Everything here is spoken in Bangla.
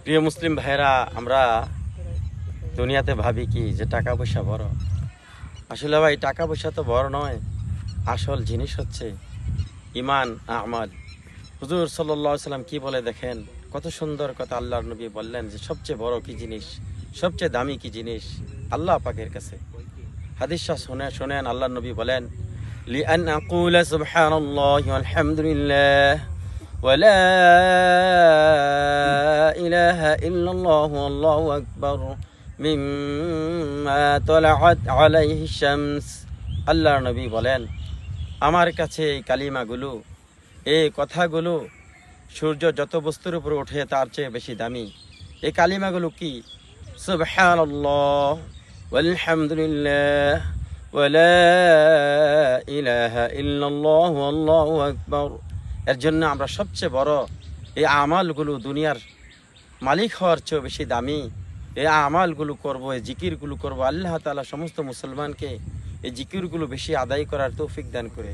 প্রিয় মুসলিম ভাইরা, আমরা দুনিয়াতে ভাবি কি যে টাকা পয়সা বড়। আসলে ভাই টাকা পয়সা তো বড় নয়, আসল জিনিস হচ্ছে ইমান আমাল। হুজুর সাল্লাল্লাহু আলাইহি সাল্লাম কি বলে দেখেন, কত সুন্দর কথা আল্লাহর নবী বললেন যে সবচেয়ে বড় কি জিনিস, সবচেয়ে দামি কি জিনিস আল্লাহ পাকের কাছে। হাদিসটা শোনেন আল্লাহর নবী বলেন, লিআন আকুলা সুবহানাল্লাহি ওয়ালহামদুলিল্লাহ ওয়া লা ইলাহা ইল্লাল্লাহু আল্লাহু আকবার মিম্মা তালাআত আলাইহি শামস। আল্লাহর নবী বলেন, আমার কাছে এই কালিমাগুলো, এই কথাগুলো সূর্য যত বস্তুর উপর ওঠে তার চেয়ে বেশি দামি। এই কালিমাগুলো কি? সুবহানাল্লাহ ওয়ালহামদুলিল্লাহ ওয়া লা ইলাহা ইল্লাল্লাহু আল্লাহু আকবার। এর জন্য আমরা সবচেয়ে বড় এই আমালগুলো, দুনিয়ার মালিক হওয়ার চেয়ে বেশি দামি এই আমালগুলো করবো, এই জিকিরগুলো করবো। আল্লাহ তাআলা সমস্ত মুসলমানকে এই জিকিরগুলো বেশি আদায় করার তৌফিক দান করে।